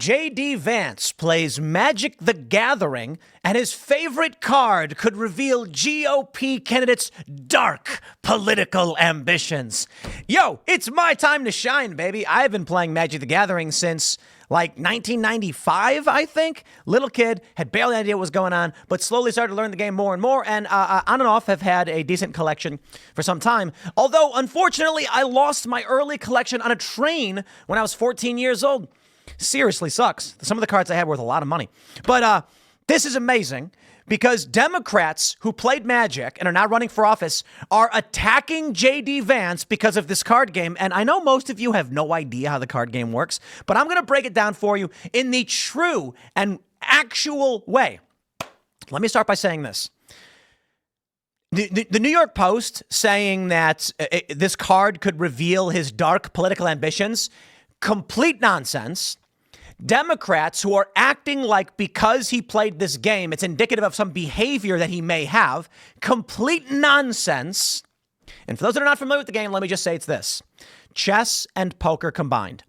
J.D. Vance plays Magic the Gathering, and his favorite card could reveal GOP candidates' dark political ambitions. Yo, it's my time to shine, baby. I've been playing Magic the Gathering since like 1995, I think. Little kid, had barely any idea what was going on, but slowly started to learn the game more and more, and on and off have had a decent collection for some time. Although, unfortunately, I lost my early collection on a train when I was 14 years old. Seriously sucks. Some of the cards I had were worth a lot of money. But this is amazing because Democrats who played Magic and are now running for office are attacking J.D. Vance because of this card game. And I know most of you have no idea how the card game works, but I'm going to break it down for you in the true and actual way. Let me start by saying this. The New York Post saying that this card could reveal his dark political ambitions, complete nonsense. Democrats who are acting like because he played this game, it's indicative of some behavior that he may have. Complete nonsense. And for those that are not familiar with the game, let me just say it's this. Chess and poker combined.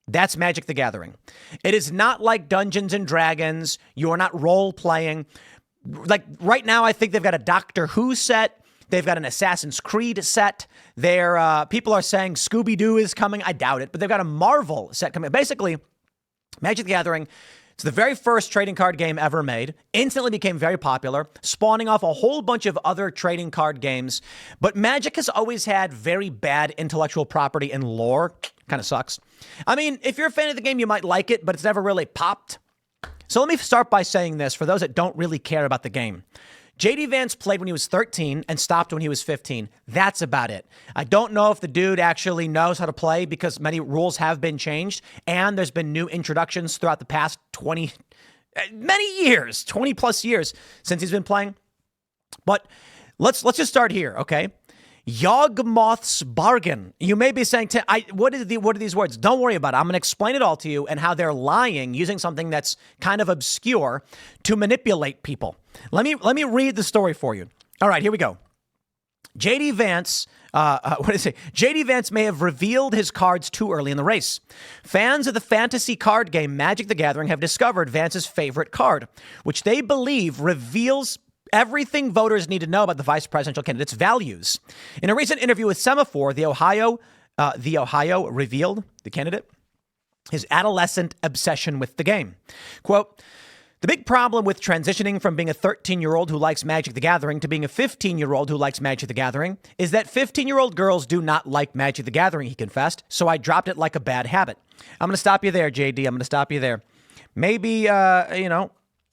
That's Magic the Gathering. It is not like Dungeons and Dragons. You are not role-playing. Like right now, I think they've got a Doctor Who set. They've got an Assassin's Creed set. People are saying Scooby-Doo is coming. I doubt it, but they've got a Marvel set coming. Basically, Magic the Gathering, it's the very first trading card game ever made, instantly became very popular, spawning off a whole bunch of other trading card games. But Magic has always had very bad intellectual property and lore. Kind of sucks. I mean, if you're a fan of the game, you might like it, but it's never really popped. So let me start by saying this for those that don't really care about the game. J.D. Vance played when he was 13 and stopped when he was 15. That's about it. I don't know if the dude actually knows how to play because many rules have been changed and there's been new introductions throughout the past 20 plus years since he's been playing. But let's just start here, okay? Yawgmoth's bargain. You may be saying, what are these words? Don't worry about it. I'm going to explain it all to you and how they're lying using something that's kind of obscure to manipulate people. Let me read the story for you. All right, here we go. J.D. Vance, J.D. Vance may have revealed his cards too early in the race. Fans of the fantasy card game Magic the Gathering have discovered Vance's favorite card, which they believe reveals everything voters need to know about the vice presidential candidate's values. In a recent interview with Semaphore, the Ohio revealed, the candidate, his adolescent obsession with the game. Quote, "The big problem with transitioning from being a 13-year-old who likes Magic the Gathering to being a 15-year-old who likes Magic the Gathering is that 15-year-old girls do not like Magic the Gathering," he confessed, "so I dropped it like a bad habit." I'm going to stop you there, JD. I'm going to stop you there. Maybe,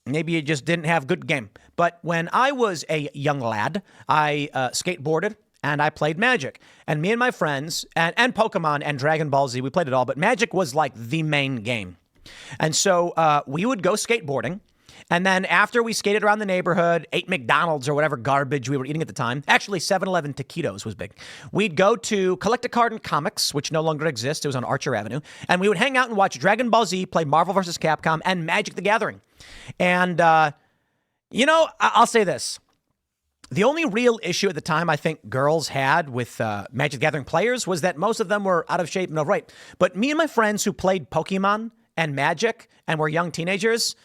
maybe you just didn't have good game. But when I was a young lad, I skateboarded and I played Magic. And me and my friends and Pokemon and Dragon Ball Z, we played it all. But Magic was like the main game. And so we would go skateboarding. And then after we skated around the neighborhood, ate McDonald's or whatever garbage we were eating at the time. Actually, 7-Eleven taquitos was big. We'd go to Collect a Card and Comics, which no longer exists. It was on Archer Avenue. And we would hang out and watch Dragon Ball Z, play Marvel vs. Capcom, and Magic the Gathering. And, I'll say this. The only real issue at the time I think girls had with Magic the Gathering players was that most of them were out of shape and overweight. But me and my friends who played Pokemon and Magic and were young teenagers,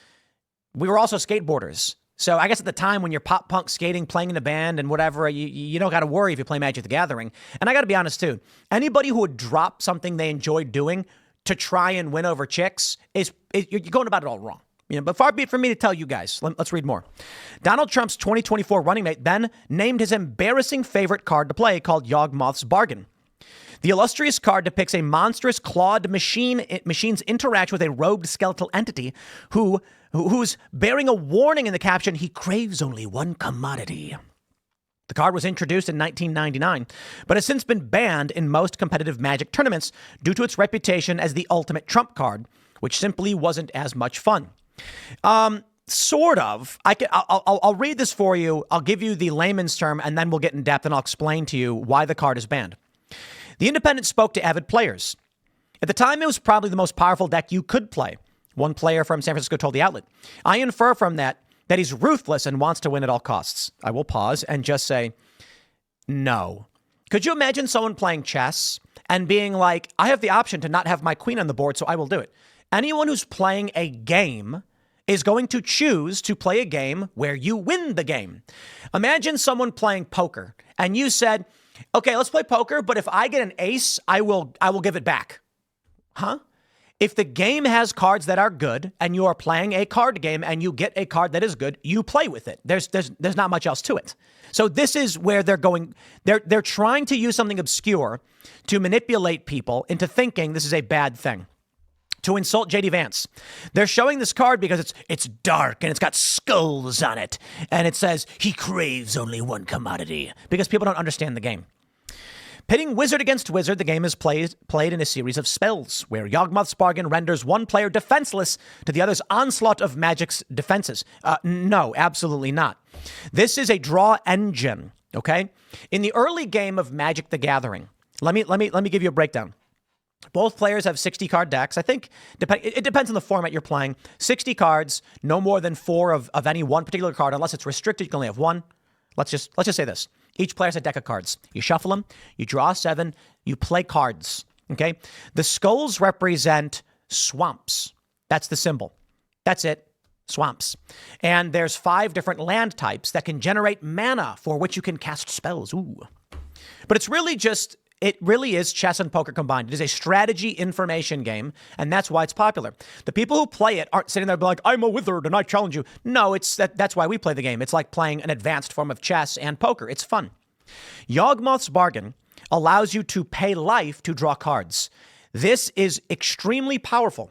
we were also skateboarders. So I guess at the time when you're pop punk skating, playing in a band and whatever, you don't got to worry if you play Magic the Gathering. And I got to be honest too, anybody who would drop something they enjoyed doing to try and win over chicks you're going about it all wrong. But far be it from me to tell you guys. Let's read more. Donald Trump's 2024 running mate then named his embarrassing favorite card to play called Yawgmoth's Bargain. The illustrious card depicts a monstrous clawed machine's interaction with a robed skeletal entity who's bearing a warning in the caption, "He craves only one commodity." The card was introduced in 1999, but has since been banned in most competitive Magic tournaments due to its reputation as the ultimate trump card, which simply wasn't as much fun. Sort of. I'll read this for you. I'll give you the layman's term, and then we'll get in depth, and I'll explain to you why the card is banned. The Independent spoke to avid players. At the time, it was probably the most powerful deck you could play. One player from San Francisco told the outlet. I infer from that he's ruthless and wants to win at all costs. I will pause and just say, no. Could you imagine someone playing chess and being like, I have the option to not have my queen on the board, so I will do it. Anyone who's playing a game is going to choose to play a game where you win the game. Imagine someone playing poker and you said, okay, let's play poker, but if I get an ace, I will give it back. Huh? If the game has cards that are good and you are playing a card game and you get a card that is good, you play with it. There's not much else to it. So this is where they're going. They're trying to use something obscure to manipulate people into thinking this is a bad thing. To insult JD Vance. They're showing this card because it's dark and it's got skulls on it. And it says he craves only one commodity because people don't understand the game. Pitting wizard against wizard, the game is played in a series of spells where Yawgmoth's Bargain renders one player defenseless to the other's onslaught of magic's defenses. No, absolutely not. This is a draw engine, okay? In the early game of Magic the Gathering, let me give you a breakdown. Both players have 60 card decks. I think it depends on the format you're playing. 60 cards, no more than 4 of any one particular card, unless it's restricted. You can only have 1. Let's just say this. Each player has a deck of cards. You shuffle them, you draw 7, you play cards, okay? The skulls represent swamps. That's the symbol. That's it, swamps. And there's 5 different land types that can generate mana for which you can cast spells. Ooh. But it really is chess and poker combined. It is a strategy information game, and that's why it's popular. The people who play it aren't sitting there like, I'm a wizard and I challenge you. No, that's why we play the game. It's like playing an advanced form of chess and poker. It's fun. Yawgmoth's Bargain allows you to pay life to draw cards. This is extremely powerful.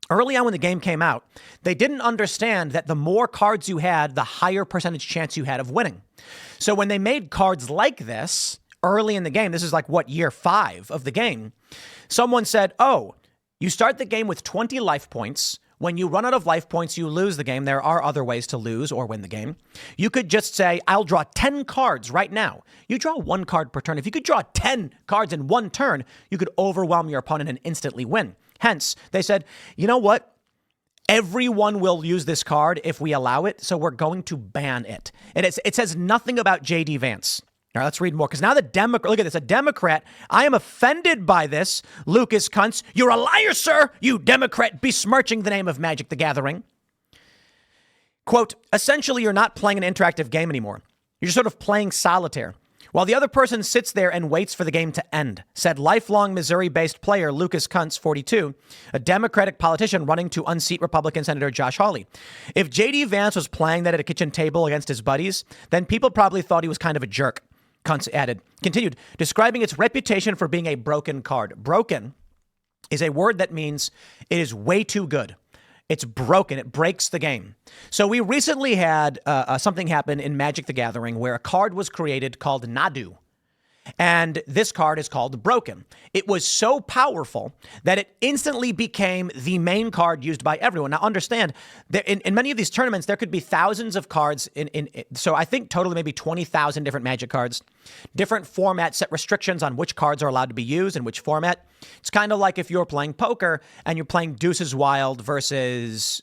Early on when the game came out, they didn't understand that the more cards you had, the higher percentage chance you had of winning. So when they made cards like this, early in the game, this is like year 5 of the game, someone said, oh, you start the game with 20 life points. When you run out of life points, you lose the game. There are other ways to lose or win the game. You could just say, I'll draw 10 cards right now. You draw 1 card per turn. If you could draw 10 cards in 1 turn, you could overwhelm your opponent and instantly win. Hence, they said, you know what? Everyone will use this card if we allow it, so we're going to ban it. It says nothing about JD Vance. All right, let's read more. Because now the Democrat, look at this, a Democrat. I am offended by this. Lucas Kuntz, you're a liar, sir. You Democrat besmirching the name of Magic the Gathering. Quote, essentially, you're not playing an interactive game anymore. You're just sort of playing solitaire. While the other person sits there and waits for the game to end, said lifelong Missouri-based player Lucas Kuntz, 42, a Democratic politician running to unseat Republican Senator Josh Hawley. If JD Vance was playing that at a kitchen table against his buddies, then people probably thought he was kind of a jerk. Kuntz continued, describing its reputation for being a broken card. Broken is a word that means it is way too good. It's broken. It breaks the game. So we recently had something happen in Magic the Gathering where a card was created called Nadu. And this card is called Broken. It was so powerful that it instantly became the main card used by everyone. Now, understand, that in many of these tournaments, there could be thousands of cards. So I think totally maybe 20,000 different Magic cards. Different formats set restrictions on which cards are allowed to be used in which format. It's kind of like if you're playing poker and you're playing Deuces Wild versus,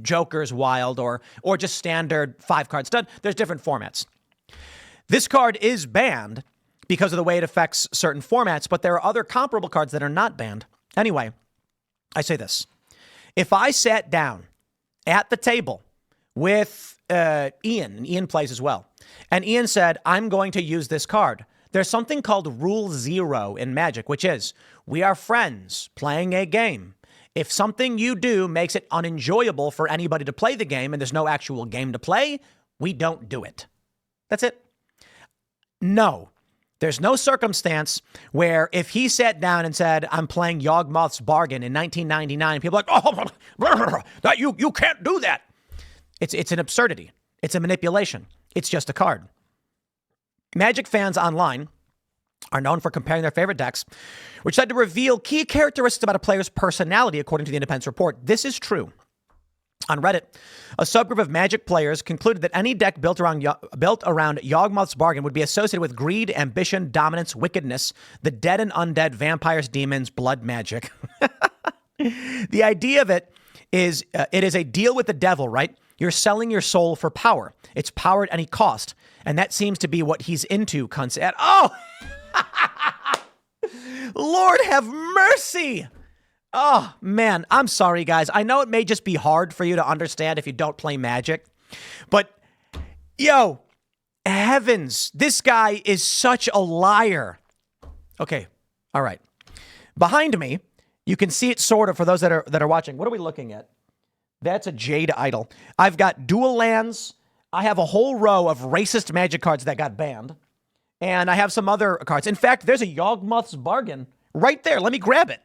Joker's Wild or just standard 5-card stud. There's different formats. This card is banned because of the way it affects certain formats, but there are other comparable cards that are not banned. Anyway, I say this. If I sat down at the table with Ian, and Ian plays as well, and Ian said, I'm going to use this card, there's something called Rule 0 in Magic, which is, we are friends playing a game. If something you do makes it unenjoyable for anybody to play the game and there's no actual game to play, we don't do it. That's it. No. There's no circumstance where if he sat down and said, I'm playing Yawgmoth's Bargain in 1999, people are like, oh, you can't do that. It's an absurdity. It's a manipulation. It's just a card. Magic fans online are known for comparing their favorite decks, which said to reveal key characteristics about a player's personality, according to the Independence Report. This is true. On Reddit, a subgroup of Magic players concluded that any deck built around Yawgmoth's Bargain would be associated with greed, ambition, dominance, wickedness, the dead and undead, vampires, demons, blood magic. The idea of it is a deal with the devil, right? You're selling your soul for power. It's power at any cost. And that seems to be what he's into, Kuntz. Oh! Lord have mercy! Oh, man, I'm sorry, guys. I know it may just be hard for you to understand if you don't play Magic, but yo, heavens, this guy is such a liar. Okay, all right. Behind me, you can see it sort of for those that are watching. What are we looking at? That's a Jade Idol. I've got dual lands. I have a whole row of racist Magic cards that got banned. And I have some other cards. In fact, there's a Yawgmoth's Bargain right there. Let me grab it.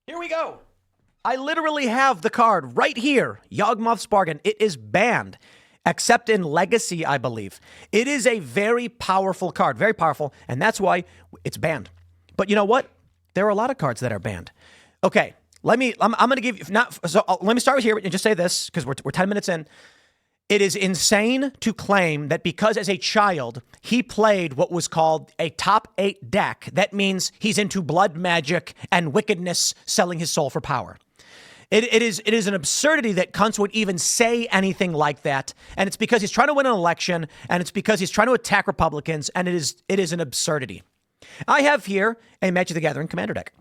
Here we go. I literally have the card right here. Yawgmoth's Bargain. It is banned, except in Legacy, I believe. It is a very powerful card. Very powerful. And that's why it's banned. But you know what? There are a lot of cards that are banned. Okay. I'm going to give you, let me start with here and just say this because we're 10 minutes in. It is insane to claim that because as a child, he played what was called a top 8 deck. That means he's into blood magic and wickedness, selling his soul for power. It is an absurdity that cunts would even say anything like that. And it's because he's trying to win an election, and it's because he's trying to attack Republicans, and it is an absurdity. I have here a Magic the Gathering Commander deck.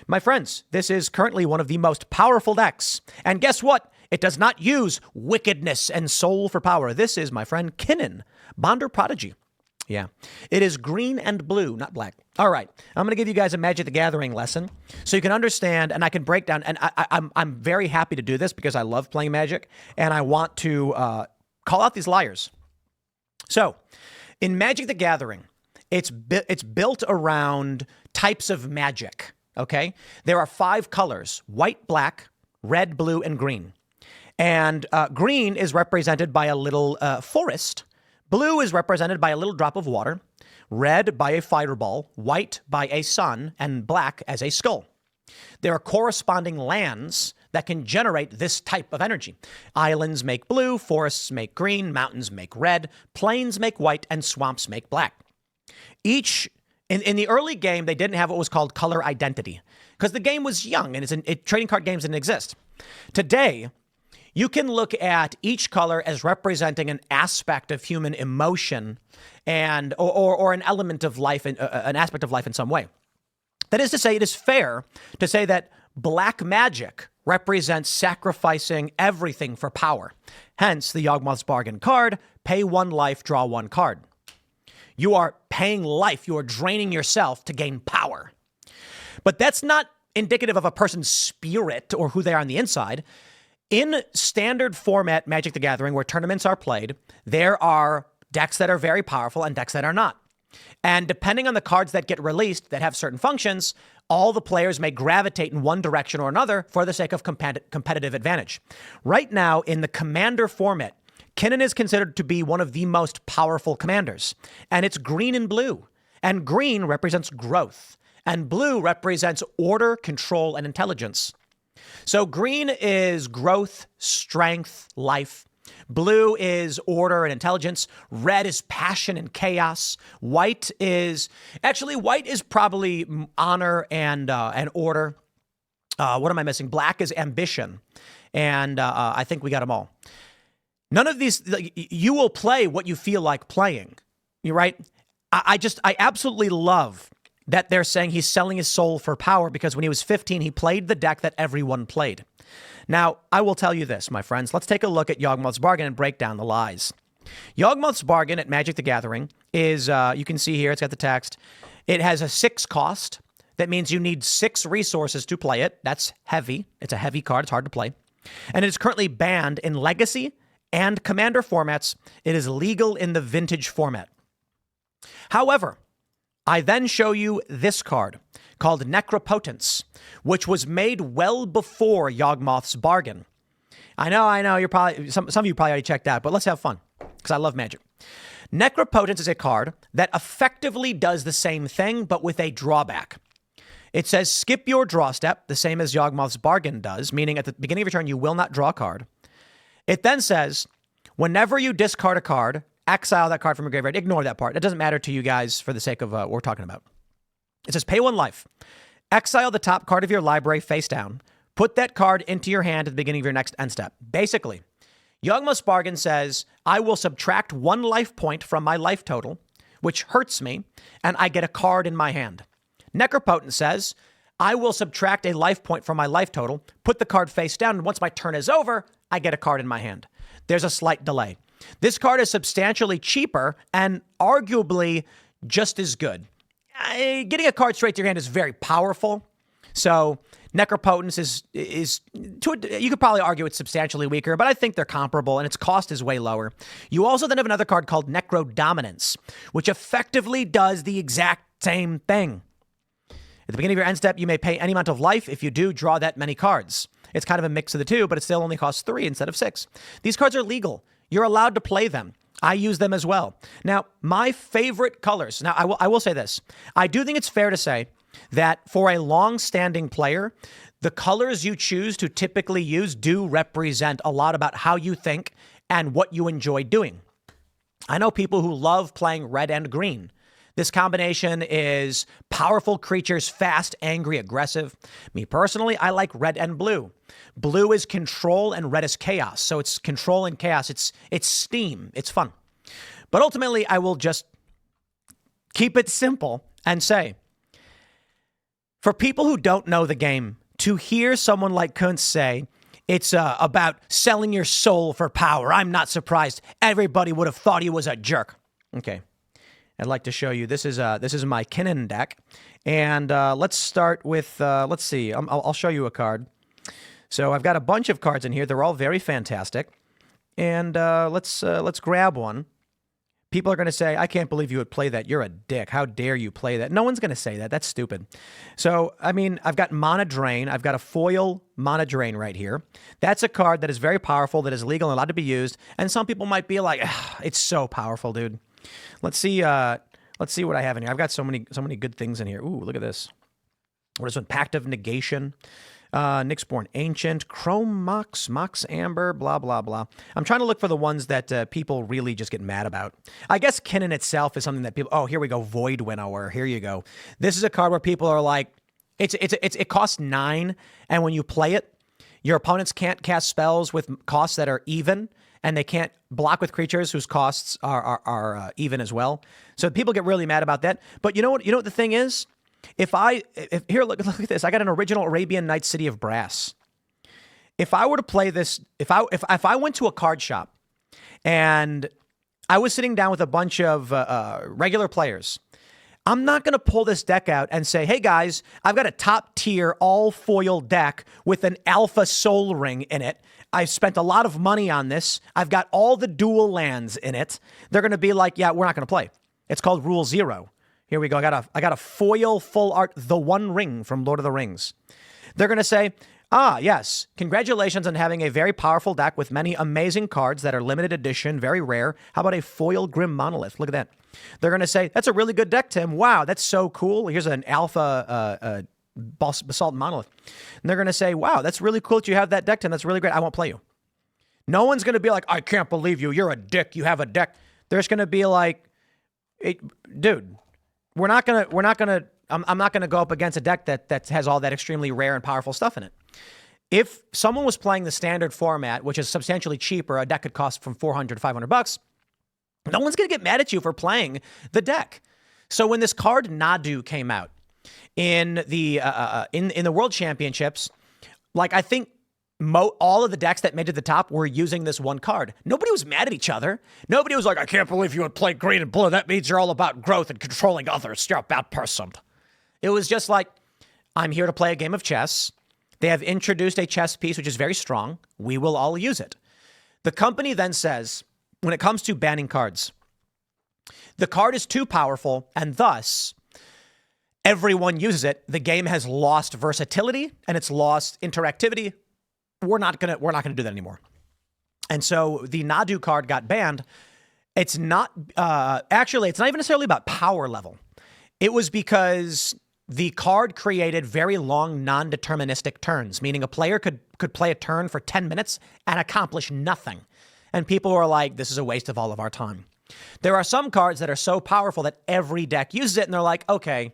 My friends, this is currently one of the most powerful decks. And guess what? It does not use wickedness and soul for power. This is my friend Kinnan, Bonder Prodigy. Yeah, it is green and blue, not black. All right, I'm going to give you guys a Magic the Gathering lesson so you can understand and I can break down. And I'm very happy to do this because I love playing Magic and I want to call out these liars. So in Magic the Gathering, it's built around types of magic, okay? There are 5 colors: white, black, red, blue, and green. And green is represented by a little forest. Blue is represented by a little drop of water. Red by a fireball. White by a sun. And black as a skull. There are corresponding lands that can generate this type of energy. Islands make blue. Forests make green. Mountains make red. Plains make white. And swamps make black. Each... In the early game, they didn't have what was called color identity because the game was young and trading card games didn't exist. Today, you can look at each color as representing an aspect of human emotion and or an element of life, an aspect of life in some way. That is to say, it is fair to say that black magic represents sacrificing everything for power. Hence, the Yawgmoth's Bargain card, pay 1 life, draw 1 card. You are paying life. You are draining yourself to gain power. But that's not indicative of a person's spirit or who they are on the inside. In standard format Magic the Gathering, where tournaments are played, there are decks that are very powerful and decks that are not. And depending on the cards that get released that have certain functions, all the players may gravitate in one direction or another for the sake of competitive advantage. Right now, in the Commander format, Kinnan is considered to be one of the most powerful commanders, and it's green and blue. And green represents growth, and blue represents order, control, and intelligence. So green is growth, strength, life. Blue is order and intelligence. Red is passion and chaos. White is probably honor and order. What am I missing? Black is ambition, and I think we got them all. None of these, you will play what you feel like playing. You're right. I absolutely love that they're saying he's selling his soul for power because when he was 15, he played the deck that everyone played. Now, I will tell you this, my friends. Let's take a look at Yawgmoth's Bargain and break down the lies. Yawgmoth's Bargain at Magic the Gathering is, you can see here, it's got the text. It has a 6 cost. That means you need 6 resources to play it. That's heavy. It's a heavy card. It's hard to play. And it is currently banned in Legacy and Commander formats. It is legal in the Vintage format. However, I then show you this card called Necropotence, which was made well before Yawgmoth's Bargain. I know, you're probably, some of you probably already checked out, but let's have fun because I love Magic. Necropotence is a card that effectively does the same thing, but with a drawback. It says skip your draw step, the same as Yawgmoth's Bargain does, meaning at the beginning of your turn, you will not draw a card. It then says, whenever you discard a card, exile that card from your graveyard. Ignore that part. It doesn't matter to you guys for the sake of what we're talking about. It says pay 1 life. Exile the top card of your library face down. Put that card into your hand at the beginning of your next end step. Basically, Yawgmoth's Bargain says, I will subtract 1 life point from my life total, which hurts me, and I get a card in my hand. Necropotent says, I will subtract a life point from my life total, put the card face down, and once my turn is over, I get a card in my hand. There's a slight delay. This card is substantially cheaper and arguably just as good. Getting a card straight to your hand is very powerful. So Necropotence is you could probably argue it's substantially weaker, but I think they're comparable and its cost is way lower. You also then have another card called Necrodominance, which effectively does the exact same thing. At the beginning of your end step, you may pay any amount of life. If you do, draw that many cards. It's kind of a mix of the two, but it still only costs 3 instead of 6. These cards are legal. You're allowed to play them. I use them as well. Now, my favorite colors. Now, I will say this. I do think it's fair to say that for a long-standing player, the colors you choose to typically use do represent a lot about how you think and what you enjoy doing. I know people who love playing red and green. This combination is powerful creatures, fast, angry, aggressive. Me personally, I like red and blue. Blue is control and red is chaos. So it's control and chaos. It's steam. It's fun. But ultimately, I will just keep it simple and say, for people who don't know the game, to hear someone like Kuntz say, it's about selling your soul for power, I'm not surprised. Everybody would have thought he was a jerk. Okay. I'd like to show you, this is my Kinnan deck. And let's start with, let's see, I'll show you a card. So I've got a bunch of cards in here. They're all very fantastic. And let's grab one. People are going to say, I can't believe you would play that. You're a dick. How dare you play that? No one's going to say that. That's stupid. So, I mean, I've got Mana Drain. I've got a foil Mana Drain right here. That's a card that is very powerful, that is legal and allowed to be used. And some people might be like, it's so powerful, dude. Let's see what I have in here. I've got so many good things in here. Ooh, look at this. What is this one? Pact of Negation. Nyxborn Ancient, Chrome Mox Amber, blah, blah, blah. I'm trying to look for the ones that people really just get mad about. I guess Kinnan itself is something that people, oh, here we go, Void Winnower, here you go. This is a card where people are like, it costs 9, and when you play it, your opponents can't cast spells with costs that are even, and they can't block with creatures whose costs are even as well. So people get really mad about that. But you know what the thing is? Here, look at this. I got an original Arabian Nights City of Brass. If I were to play this, if I went to a card shop and I was sitting down with a bunch of regular players, I'm not going to pull this deck out and say, hey guys, I've got a top tier all foil deck with an alpha soul ring in it. I spent a lot of money on this. I've got all the dual lands in it. They're going to be like, yeah, we're not going to play. It's called Rule 0. Here we go. I got a foil full art, The One Ring from Lord of the Rings. They're going to say, yes, congratulations on having a very powerful deck with many amazing cards that are limited edition, very rare. How about a foil Grim Monolith? Look at that. They're going to say, that's a really good deck, Tim. Wow, that's so cool. Here's an alpha Basalt Monolith. And they're going to say, wow, that's really cool that you have that deck, Tim. That's really great. I won't play you. No one's going to be like, I can't believe you. You're a dick. You have a deck. They're just going to be like, dude, I'm not gonna go up against a deck that has all that extremely rare and powerful stuff in it. If someone was playing the standard format, which is substantially cheaper, a deck could cost from $400 to $500. No one's gonna get mad at you for playing the deck. So when this card Nadu came out in the World Championships, like I think all of the decks that made it to the top were using this one card. Nobody was mad at each other. Nobody was like, I can't believe you would play green and blue. That means you're all about growth and controlling others. You're a bad person. It was just like, I'm here to play a game of chess. They have introduced a chess piece, which is very strong. We will all use it. The company then says, when it comes to banning cards, the card is too powerful, and thus everyone uses it. The game has lost versatility, and it's lost interactivity. We're not gonna do that anymore. And so the Nadu card got banned. It's not actually, it's not even necessarily about power level. It was because the card created very long non-deterministic turns, meaning a player could play a turn for 10 minutes and accomplish nothing. And people were like, this is a waste of all of our time. There are some cards that are so powerful that every deck uses it, and they're like, okay,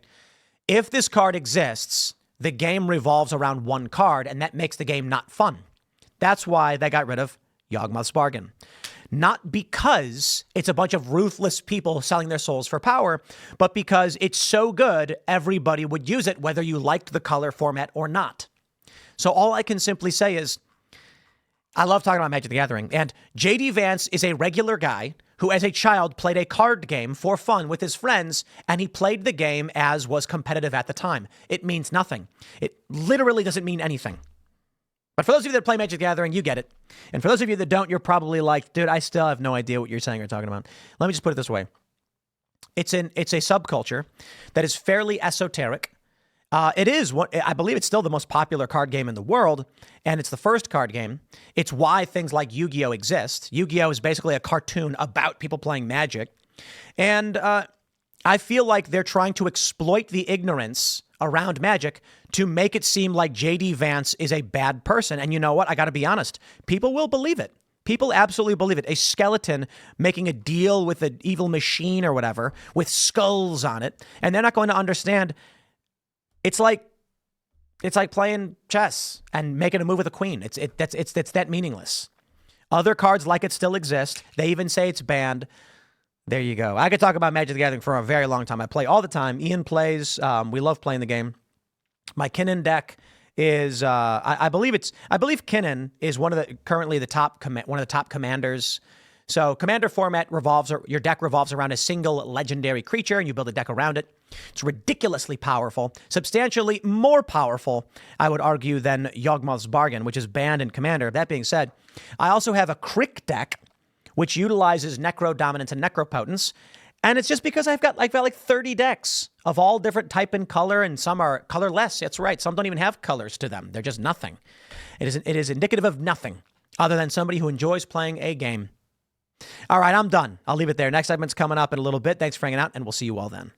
if this card exists, the game revolves around one card, and that makes the game not fun. That's why they got rid of Yawgmoth's Bargain. Not because it's a bunch of ruthless people selling their souls for power, but because it's so good, everybody would use it, whether you liked the color format or not. So all I can simply say is, I love talking about Magic the Gathering, and JD Vance is a regular guy who as a child played a card game for fun with his friends, and he played the game as was competitive at the time. It means nothing. It literally doesn't mean anything. But for those of you that play Magic the Gathering, you get it. And for those of you that don't, you're probably like, dude, I still have no idea what you're saying or talking about. Let me just put it this way. It's a subculture that is fairly esoteric. It is what I believe it's still the most popular card game in the world, and it's the first card game. It's why things like Yu-Gi-Oh exist. Yu-Gi-Oh is basically a cartoon about people playing Magic. And I feel like they're trying to exploit the ignorance around Magic to make it seem like JD Vance is a bad person. And you know what? I got to be honest. People will believe it. People absolutely believe it. A skeleton making a deal with an evil machine or whatever with skulls on it. And they're not going to understand. It's like playing chess and making a move with a queen. It's that meaningless. Other cards like it still exist. They even say it's banned. There you go. I could talk about Magic the Gathering for a very long time. I play all the time. Ian plays. We love playing the game. My Kinnan deck is I believe Kinnan is currently the top commanders. So commander format your deck revolves around a single legendary creature, and you build a deck around it. It's ridiculously powerful, substantially more powerful, I would argue, than Yawgmoth's Bargain, which is banned in Commander. That being said, I also have a Crick deck, which utilizes Necro Dominance and Necropotence. And it's just because I've got like 30 decks of all different type and color, and some are colorless. That's right. Some don't even have colors to them. They're just nothing. It is indicative of nothing other than somebody who enjoys playing a game. All right, I'm done. I'll leave it there. Next segment's coming up in a little bit. Thanks for hanging out, and we'll see you all then.